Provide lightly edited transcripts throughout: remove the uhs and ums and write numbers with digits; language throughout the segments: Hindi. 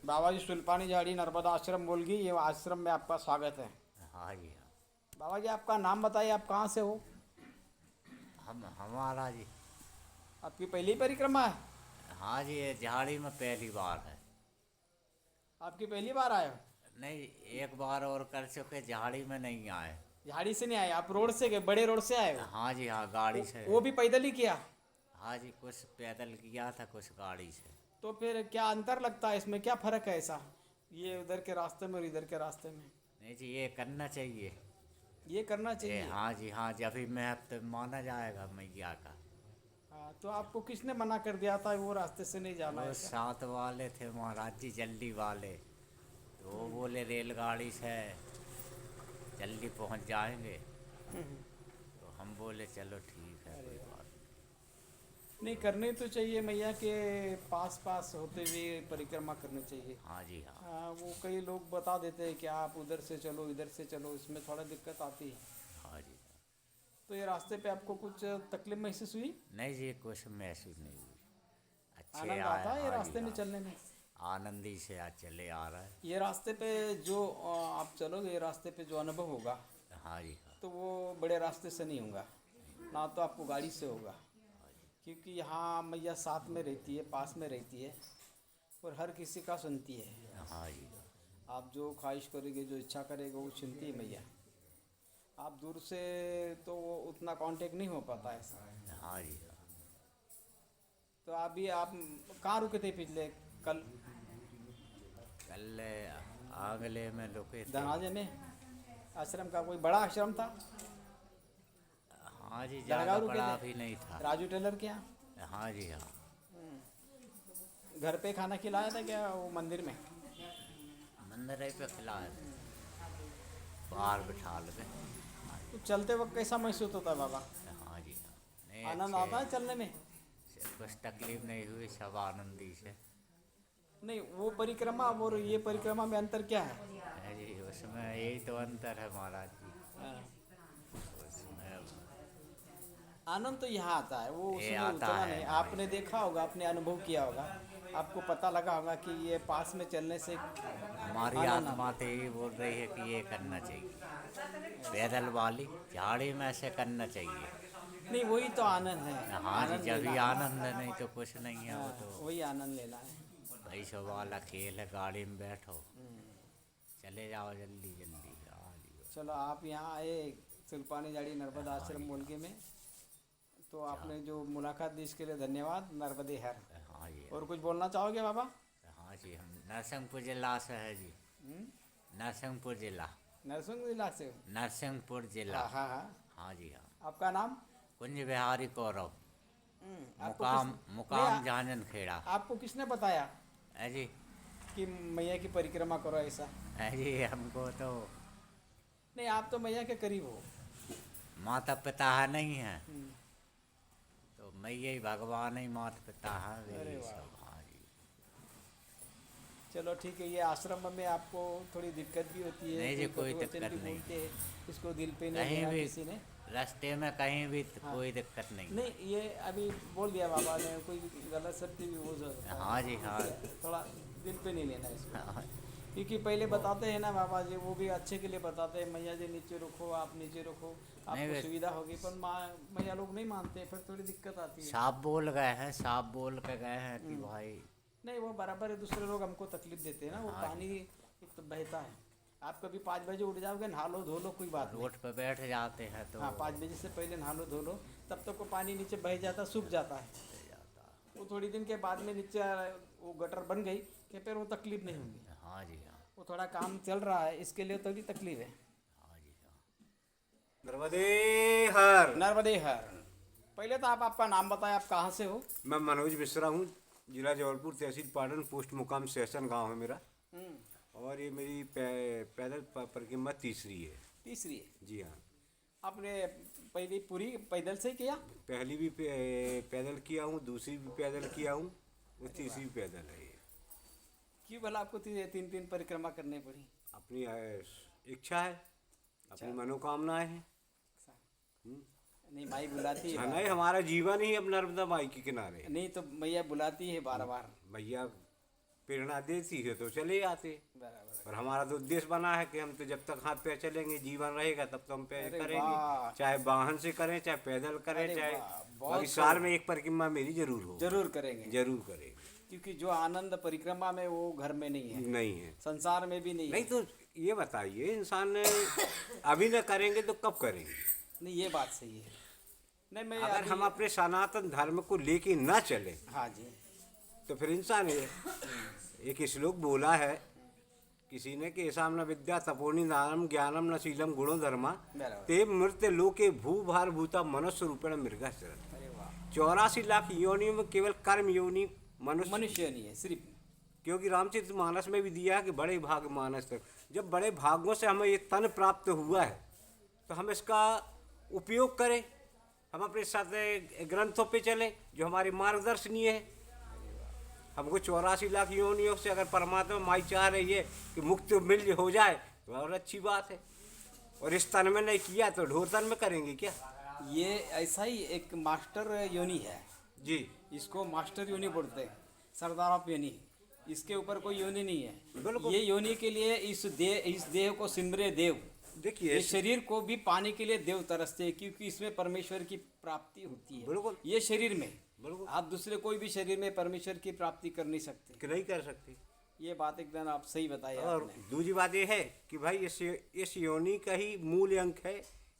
बाबा जी सुल्पानी झाड़ी नर्मदा आश्रम बोलगी, ये आश्रम में आपका स्वागत है। हाँ जी हाँ। बाबा जी आपका नाम बताइए, आप कहाँ से हो? हमारा जी। आपकी पहली परिक्रमा है? हाँ जी, ये झाड़ी में पहली बार है। आपकी पहली बार आए हो? नहीं, एक बार और कर चुके, झाड़ी में नहीं आए। झाड़ी से नहीं आए आप, रोड से गए, बड़े रोड से आए हो? हाँ जी हाँ, गाड़ी से। वो भी पैदल ही किया? हाँ जी, कुछ पैदल किया था, कुछ गाड़ी से। तो फिर क्या अंतर लगता है इसमें, क्या फ़र्क है ऐसा, ये उधर के रास्ते में और इधर के रास्ते में? नहीं जी, ये करना चाहिए। ये करना ये चाहिए। हाँ जी हाँ, जब भी महत्व माना जाएगा मैया का। हाँ, तो आपको किसने मना कर दिया था वो रास्ते से नहीं जाना वो है क्या? साथ वाले थे महाराज जी, जल्दी वाले। तो वो बोले रेलगाड़ी से जल्दी पहुंच जाएंगे। तो हम बोले चलो ठीक है, अरे कोई वाह। बात नहीं, करनी तो चाहिए, मैया के पास पास होते हुए परिक्रमा करनी चाहिए। नहीं। हाँ जी हाँ। हाँ, वो कई लोग बता देते हैं कि आप उधर से चलो इधर से चलो, इसमें थोड़ा दिक्कत आती है। हाँ जी। तो ये रास्ते पे आपको कुछ तकलीफ महसूस हुई? नहीं जी, कुछ महसूस नहीं हुई। अच्छे आनंद आए, आता है ये हाँ जी रास्ते में हाँ। चलने में? आनंदी से आज चले आ रहा है। ये रास्ते पे जो आप चलोगे, ये रास्ते पे जो अनुभव होगा, हाँ जी हाँ। तो वो बड़े रास्ते से नहीं होगा ना, तो आपको गाड़ी से होगा। क्योंकि यहाँ मैया साथ में रहती है, पास में रहती है, और हर किसी का सुनती है। हाँ जी आप जो ख्वाहिश करोगे, जो इच्छा करेगा, वो सुनती है मैया। आप दूर से तो वो उतना कांटेक्ट नहीं हो पाता है ऐसा। हाँ जी हाँ। तो अभी आप कहाँ रुके थे पिछले कल? कल आगले में रुके थे। धनाजे में? आश्रम का कोई बड़ा आश्रम था? हाँ जी, दरगाह ज़्यादा रुके बड़ा थे? भी नहीं था। राजू टेलर के यहाँ? हाँ जी हाँ। घर पे खाना खिलाया था क्या वो मंदिर में? मंदिर ही पे खिलाए थे, बाहर बिठा के। तो चलते वक्त कैसा महसूस होता है बाबा? हाँ जी हाँ। नहीं, आनंद अच्छे आता है चलने में? कुछ तकलीफ नहीं हुई, सब आनंदी से। नहीं, वो परिक्रमा और ये परिक्रमा में अंतर क्या है? है जी, उसमें यही तो अंतर है महाराज जी। हाँ। उसमें आनंद तो यहाँ आता है, वो ये उसमें आता उतना है नहीं। हाँ आपने देखा होगा, आपने अनुभव किया होगा, आपको पता लगा होगा कि ये पास में चलने से हमारी आनंद आत्मा आता तो यही बोल रही है कि ये करना चाहिए, पैदल वाली झाड़ी में से करना चाहिए। है। नहीं, वही तो आनंद है, हाँ जी, आनंद जब लेना भी है। आनंद है, नहीं तो कुछ नहीं है। वो हाँ, तो वही आनंद लेना है। पैसों वाला खेल है, गाड़ी में बैठो चले जाओ जल्दी जल्दी। हाँ जी चलो, आप यहाँ आए सुल्पानी झाड़ी नर्मदा हाँ आश्रम जी बोल के में, तो आपने जो मुलाकात दी इसके लिए धन्यवाद। नर्मदे हर। हाँ जी और कुछ बोलना चाहोगे बाबा? हाँ जी। हम नरसिंहपुर जिला से है जी। नरसिंहपुर जिला। नरसिंह जिला से हो? नरसिंहपुर जिला। हाँ हाँ हाँ। हाँ जी हाँ। आपका नाम? कुंज बिहारी कौरव। आपको मुकाम नहीं, मुकाम झांझन खेड़ा। आपको किसने बताया है जी। कि मैया की परिक्रमा करो ऐसा? है जी, हमको तो नहीं, आप तो मैया के करीब हो। माता पिता है नहीं है, हम्म। तो मैं यही भगवान ही माता पिता है, अरे यही वाह। सब। हाँ जी। चलो ठीक है, ये आश्रम में आपको थोड़ी दिक्कत भी होती है, नहीं जी, कोई कटु वचन दिक्कत भी नहीं। बोलते हैं, इसको दिल पे नहीं कहीं लेना भी किसी ने। रास्ते में कहीं भी हाँ। कोई दिक्कत नहीं। नहीं, ये अभी बोल दिया बाबा ने, कोई गलत शब्द भी हो सकता है। हाँ जी हाँ। थोड़ा दिल पे नहीं लेना इसको। हाँ क्योंकि पहले बताते हैं ना बाबा जी, वो भी अच्छे के लिए बताते हैं, मैया जी नीचे रखो, आप नीचे रखो, नहीं, आपको वे सुविधा होगी। पर माँ मैया लोग नहीं मानते, फिर थोड़ी दिक्कत आती है। साफ बोल गए हैं, साफ बोल के गए हैं कि भाई। नहीं, वो बराबर है, दूसरे लोग हमको तकलीफ देते हैं ना। वो हाँ जी। पानी एक तो बहता है, आप कभी 5 बजे उठ जाओगे, नहा लो धो लो, कोई बात नहीं। रोड पे बैठ जाते हैं तो हाँ, 5 बजे से पहले नहा लो धो लो, तब तक वो पानी नीचे बह जाता, सूख जाता है। जाता। वो थोड़ी दिन के बाद में नीचे वो गटर बन गई कि फिर वो तकलीफ नहीं होगी। हाँ जी हाँ। वो थोड़ा काम चल रहा है, इसके लिए थोड़ी तकलीफ है। हाँ जी हाँ। नर्मदे हर। नर्मदे हर। पहले तो आप आपका नाम बताएं, आप कहाँ से हो? मैं मनोज मिश्रा हूँ, जिला जबलपुर, तहसील पाटन, पोस्ट मुकाम सहसन गांव है मेरा। और ये मेरी पैदल परिक्रमा तीसरी है। तीसरी है? जी हाँ। आपने पहली पूरी पैदल से ही किया? पहली भी पैदल किया हूँ, दूसरी भी पैदल किया हूँ, और तीसरी भी पैदल है ये। क्यों भला आपको 3 परिक्रमा करनी पड़ी? अपनी इच्छा है, अपनी मनोकामनाएं हैं। नहीं, माई बुलाती है। नहीं, हमारा जीवन ही अब नर्मदा माई के किनारे है। नहीं तो मैया बुलाती है बार बार। भैया प्रेरणा देती है तो चले आते। बराबर। और हमारा तो उद्देश्य बना है कि हम तो जब तक हाथ पैर चलेंगे, जीवन रहेगा, तब तो हम पैर अरे करेंगे, वाह। चाहे वाहन से करें, चाहे पैदल करें, अरे चाहे वाह, बहुत बाकी साल में एक परिक्रमा मेरी जरूर हो, जरूर करेंगे, जरूर करेंगे। क्योंकि जो आनंद परिक्रमा में वो घर में नहीं है, नहीं है, संसार में भी नहीं नहीं है। तो ये बताइए, इंसान ने अभी न करेंगे तो कब करेंगे? नहीं, ये बात सही है। नहीं, मैं अगर अभी- हम अपने सनातन धर्म को लेके ना चले हाँ जी, तो फिर इंसान एक श्लोक बोला है किसी ने कि ऐसा न विद्या तपोनि दानम ज्ञानम न शीलम गुणो धर्मा बराबर। ते मृत्य लोके भू भार भूता मनुष्य रूपेण मृगा चरण। अरे वाह, 84 लाख योनियों में केवल कर्म योनि मनुष्य, मनुष्य नहीं है सिर्फ। क्योंकि रामचरित मानस में भी दिया है कि बड़े भाग मानस तक, जब बड़े भागों से हमें ये तन प्राप्त हुआ है तो हम इसका उपयोग करें, हम अपने साथ ग्रंथों पे चलें जो हमारे मार्गदर्शनीय है। हमको 84 लाख योनियों से अगर परमात्मा माई चाह रही है कि मुक्त मिल हो जाए तो और अच्छी बात है, और इस तन में नहीं किया तो ढोर तन में करेंगे क्या? ये ऐसा ही एक मास्टर योनि है, जी इसको मास्टर योनि बोलते हैं, सरदार ऑफ योनि। इसके ऊपर कोई योनि नहीं है। बिल्कुल। ये योनि के लिए इस देह को सिमरे देव। देखिए, ये शरीर को भी पाने के लिए देव तरसते हैं, क्योंकि इसमें परमेश्वर की प्राप्ति होती है। बिल्कुल। ये शरीर में, बिल्कुल, आप दूसरे कोई भी शरीर में परमेश्वर की प्राप्ति कर नहीं सकते। कि नहीं कर सकते। ये बात एकदम आप सही बताई और आपने। दूसरी बात ये है कि भाई इस योनि का ही मूल अंक है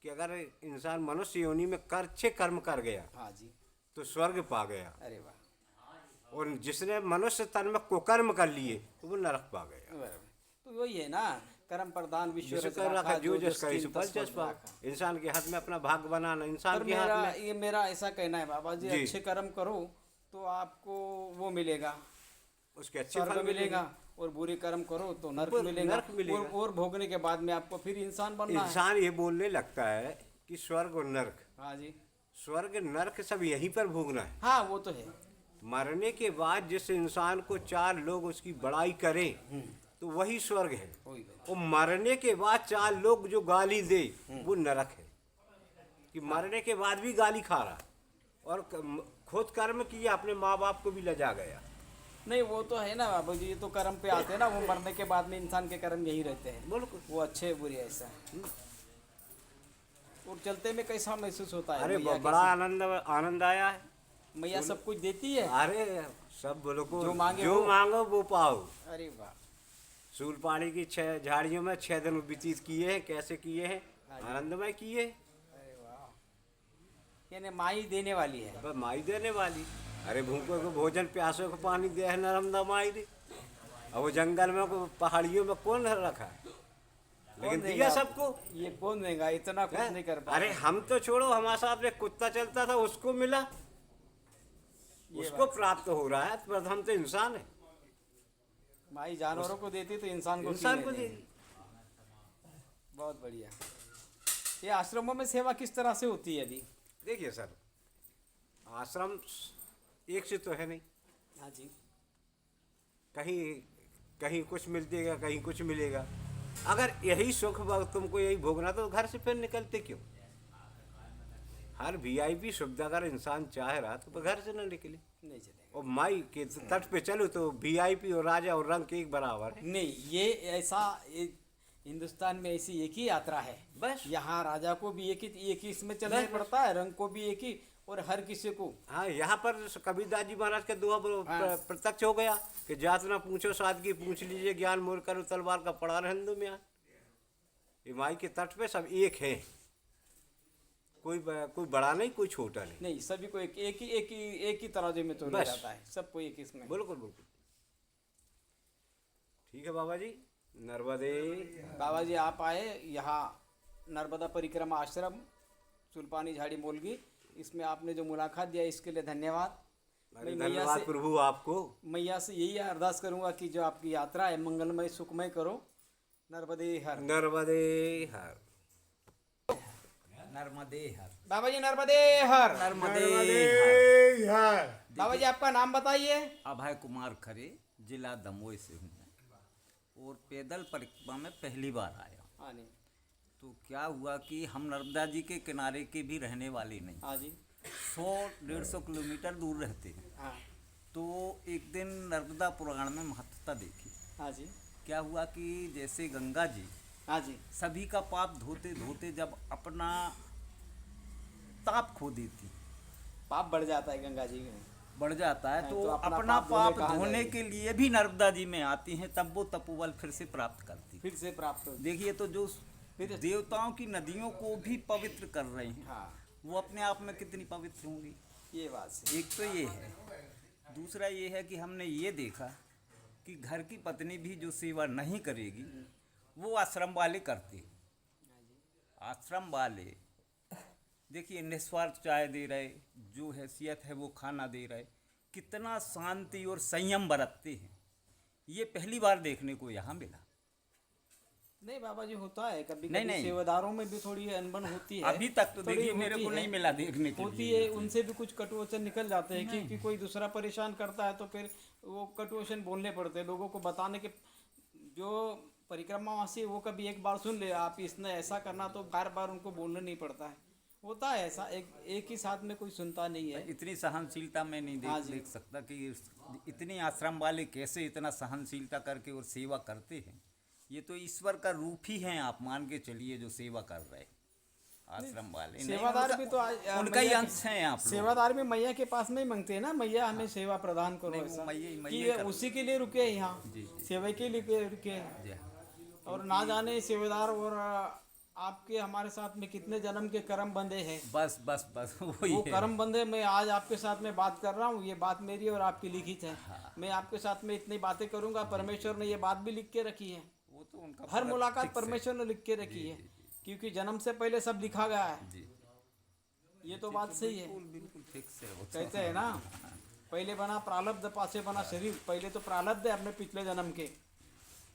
कि अगर इंसान मनुष्य योनि में अच्छे कर्म कर गया हाँ जी, तो स्वर्ग पा गया, अरे वाह, और जिसने मनुष्य तन में कुकर्म कर लिए तो वो नरक पा गया। बराबर। तो वही है ना, कर्म प्रदान विश्व जिसको रच कर रखा राखा, जो जस करे कीन सो फल तस फल जस पाओ। राखा। इंसान के हाथ में अपना भाग्य बनाना, पर इंसान के हाथ मेरा में। ये मेरा ऐसा कहना है बाबा जी, जी। अच्छे कर्म करो तो आपको वो मिलेगा, उसके अच्छे स्वर्ग फल मिलेगा, और बुरे कर्म करो तो नर्क ऊपर मिलेगा, नर्क मिलेगा। और भोगने के बाद में आपको फिर इंसान बनना है। इंसान ये बोलने लगता है कि स्वर्ग और नरक, हाँ जी, स्वर्ग नरक सब यहीं पर भोगना है। हाँ वो तो है। मरने के बाद जिस इंसान को 4 लोग उसकी बड़ाई करें तो वही स्वर्ग है, वही है। और मरने के बाद 4 लोग जो गाली दे वो नरक है, कि मरने के बाद भी गाली खा रहा और खुद कर्म किया, अपने माँ बाप को भी लजा गया। नहीं वो तो है ना बाबू जी, ये तो कर्म पे आते हैं ना, वो मरने के बाद में इंसान के कर्म यही रहते हैं, बिल्कुल। वो अच्छे बुरे ऐसा। और चलते में कैसा महसूस होता है? अरे मैया बड़ा आनंद आया है। मैया सब कुछ देती है। अरे सब बोलो को जो मांगे जो वो। मांगो वो पाओ। अरे वाह, सूलपाड़ी की 6 झाड़ियों में 6 दिन व्यतीत किए हैं, कैसे किए हैं? आनंदमय किए। अरे वाह, यानी माई देने वाली है। बस माई देने वाली। अरे भूखों को भोजन, प्यासों को पानी दे है नर्मदा माई दे। अब वो जंगल में पहाड़ियों में कौन रखा है? लेकिन कौन दिया देगा? सबको। ये कौन देगा? इतना कुछ नहीं कर पा। अरे हम तो छोड़ो, हमारे साथ में कुत्ता चलता था उसको मिला, उसको प्राप्त हो रहा है, पर हम तो इंसान है। माई जानवरों को देती तो इंसान को इंसान क्यों को नहीं दे देगी? बहुत बढ़िया। ये आश्रमों में सेवा किस तरह से होती है अभी? देखिए सर, आश्रम एक से तो है नहीं, हाँ जी, कहीं कहीं कुछ मिलेगा, कहीं कुछ मिलेगा। अगर यही सुख तुमको यही भोगना तो घर से फिर निकलते क्यों? हर वीआईपी सुविधा अगर इंसान चाह रहा तो घर से ना निकले। नहीं चलेगा। और माई के तट पे चलो तो वीआईपी और राजा और रंग एक बराबर है। नहीं, ये ऐसा हिंदुस्तान में ऐसी एक ही यात्रा है बस। यहाँ राजा को भी एक ही इसमें चलना बस। पड़ता है, रंग को भी एक ही, और हर किसी को। हाँ, यहाँ पर कबीरदास जी महाराज का दुआ हाँ। प्रत्यक्ष हो गया कि जात ना पूछो सादगी, पूछ लीजिए ज्ञान, मोर करो तलवार का पड़ा रहने में। ये माई के तट पे सब एक है, कोई बड़ा नहीं, कोई छोटा नहीं। नहीं, सभी को एक ही तराजू में तोला बस। जाता है, सबको एक इसमें। बिल्कुल बिल्कुल। ठीक है बाबा जी, नर्मदे। बाबा जी आप आए यहाँ नर्मदा परिक्रमा आश्रम सुल्पानी झाड़ी मोलगी, इसमें आपने जो मुलाकात दिया इसके लिए धन्यवाद। अरे मैं मैया धन्यवाद से प्रभु आपको। मैया से यही अरदास करूंगा कि जो आपकी यात्रा है मंगलमय सुखमय करो। नर्मदे हर। नर्मदे हर। नर्मदे हर। बाबा जी नर्मदे हर। नर्मदे हर। बाबा जी आपका नाम बताइए। अभय कुमार खरे, जिला दमोह से हूँ मैं, और पैदल परिक्रमा में पहली बार आया। हाँ जी, तो क्या हुआ कि हम नर्मदा जी के किनारे के भी रहने वाले नहीं, हाँ जी, 100-150 किलोमीटर दूर रहते हैं। हाँ, तो एक दिन नर्मदा पुराण में महत्वता देखी। हाँ जी, क्या हुआ कि जैसे गंगा जी हाँ जी, सभी का पाप धोते धोते जब अपना ताप खो देती, पाप बढ़ जाता है गंगा जी में। बढ़ जाता है, तो अपना अपना पाप धोने पाप कहाँ धोने जाएगी? के लिए भी नर्मदा जी में आती हैं, तब वो तपोबल फिर से प्राप्त करती। फिर से प्राप्त हो। देखिए, तो जो फिर देवताओं की नदियों को भी पवित्र कर रहे हैं, हाँ, वो अपने आप में कितनी पवित्र होंगी। ये बात सही। एक तो ये है, दूसरा ये है कि हमने ये देखा कि घर की पत्नी भी जो सेवा नहीं करेगी वो आश्रम वाले करते। आश्रम वाले देखिए निस्वार्थ चाय दे रहे, जो हैसियत है वो खाना दे रहे, कितना शांति और संयम बरतते हैं। ये पहली बार देखने को यहाँ मिला। नहीं बाबा जी, होता है कभी नहीं, कभी नहीं। सेवादारों में भी थोड़ी अनबन होती है। अभी तक तो थोड़ी देखिए मेरे होती को है। नहीं मिला देखने के होती लिए। है, उनसे भी कुछ कटु वचन निकल जाते हैं, क्योंकि कोई दूसरा परेशान करता है तो फिर वो कटु वचन बोलने पड़ते हैं लोगों को बताने के। जो परिक्रमावासी वो कभी एक बार सुन ले आप इसने ऐसा करना, तो बार बार उनको बोलना नहीं पड़ता है। होता है ऐसा, एक ही साथ में कोई सुनता नहीं है। इतनी सहनशीलता मैं नहीं हाँ देख जी। देख सकता कि इतनी आश्रम वाले कैसे इतना सहनशीलता करके और सेवा करते हैं। ये तो ईश्वर का रूप ही है, आप मान के चलिए, जो सेवा कर रहे हैं आश्रम वाले। नहीं, सेवादार उनका- भी तो उनका ही मैया अंश हैं आप लोग। सेवादार भी मैया के पास में ही मांगते हैं ना, मैया हमें सेवा प्रदान करो। नहीं, वो ऐसा मैया कि ही ये कर- उसी के लिए रुके हैं यहाँ, जी, जी। सेवा के लिए रुके हैं। जी हाँ। और ना जाने सेवादार और आपके हमारे साथ में कितने जन्म के कर्म बंधे हैं। बस बस बस वही वो है। कर्म बंधे मैं आज आपके साथ में बात कर रहा हूँ, ये बात मेरी और आपकी लिखित है। मैं आपके साथ में इतनी बातें करूंगा, परमेश्वर ने ये बात भी लिख के रखी है। वो तो उनका हर पूरा मुलाकात fix है। परमेश्वर ने लिख के रखी है, क्योंकि जन्म से पहले सब लिखा गया है। जी, ये तो बात सही है। बिल्कुल बिल्कुल फिक्स है वो तो। कहते हैं ना, पहले बना प्रारब्ध पासे बना शरीर। पहले तो प्रारब्ध है अपने पिछले जन्म के,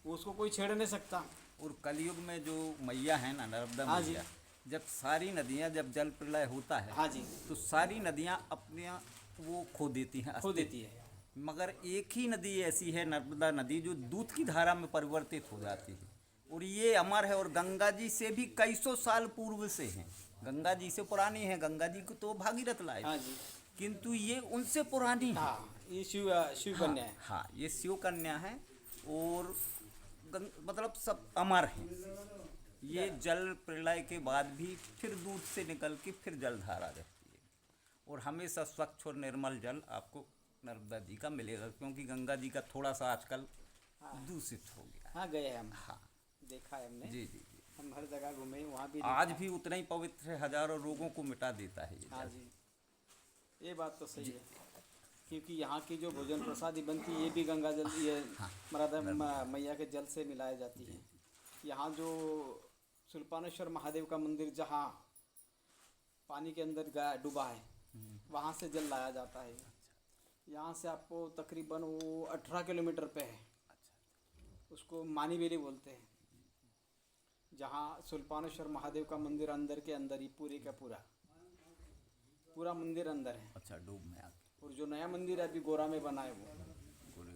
उसको कोई छेड़ नहीं सकता। और कलयुग में जो मैया है ना, नर्मदा हाँ जी। मैया, जब सारी नदियाँ, जब जल प्रलय होता है, हाँ जी, तो सारी नदियाँ अपने वो खो देती हैं, खो अस्तित्व। देती है। मगर एक ही नदी ऐसी है, नर्मदा नदी, जो दूध की धारा में परिवर्तित हो जाती है, और ये अमर है। और गंगा जी से भी कई सौ साल पूर्व से हैं, गंगा जी से पुरानी है। गंगा जी को तो भागीरथ लाए, हाँ जी, किंतु ये उनसे पुरानी है। हाँ, ये शिव शिव कन्या है। हाँ, ये शिव कन्या है। और मतलब सब अमर हैं। ये जल प्रलय के बाद भी फिर दूध से निकल के फिर जलधारा रहती है, और हमेशा स्वच्छ और निर्मल जल आपको नर्मदा जी का मिलेगा, क्योंकि गंगा जी का थोड़ा सा आजकल दूषित हो गया। हाँ, गए हम, हाँ देखा है हमने। जी जी जी। हम हर जगह घूमे, वहाँ भी आज देखा। भी उतना ही पवित्र है, हजारों रोगों को मिटा देता है ये हाँ जल। जी, ये बात तो सही है, क्योंकि यहाँ की जो भोजन प्रसादी बनती है ये भी गंगा जल, ये मैया के जल से मिलाई जाती है। यहाँ जो सुल्पानेश्वर महादेव का मंदिर, जहाँ पानी के अंदर डूबा है, वहाँ से जल लाया जाता है। यहाँ से आपको तकरीबन वो 18 किलोमीटर पे है, उसको मानी बेली बोलते हैं। जहाँ सुल्पानेश्वर महादेव का मंदिर अंदर के अंदर ही, पूरे का पूरा मंदिर अंदर है। अच्छा, डूब में आके और जो नया मंदिर है अभी गोरा में बना है,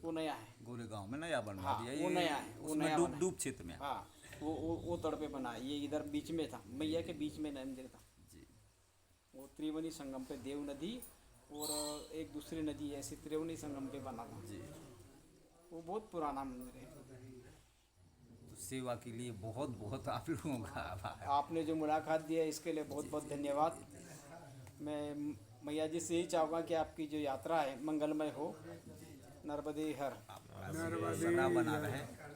वो नया है। गोरेगांव में नया बनवा हाँ, दिया वो ये, नया है, वो उसमें नया डूब बना है। डूब क्षेत्र में। हाँ, वो तड़ पे बना है। ये इधर बीच में था, मैया के बीच में मंदिर था। जी। वो त्रिवेणी संगम पे देव नदी और एक दूसरी नदी है, ऐसे त्रिवेणी संगम पे बना था। जी। वो बहुत पुराना मंदिर है। तो सेवा के लिए बहुत बहुत आप लोगों का आभार। आपने जो मुलाकात दी है इसके लिए बहुत बहुत धन्यवाद। मैं मैया जी से यही चाहूँगा कि आपकी जो यात्रा है मंगलमय हो। नर्मदे हर। सदा बना रहे।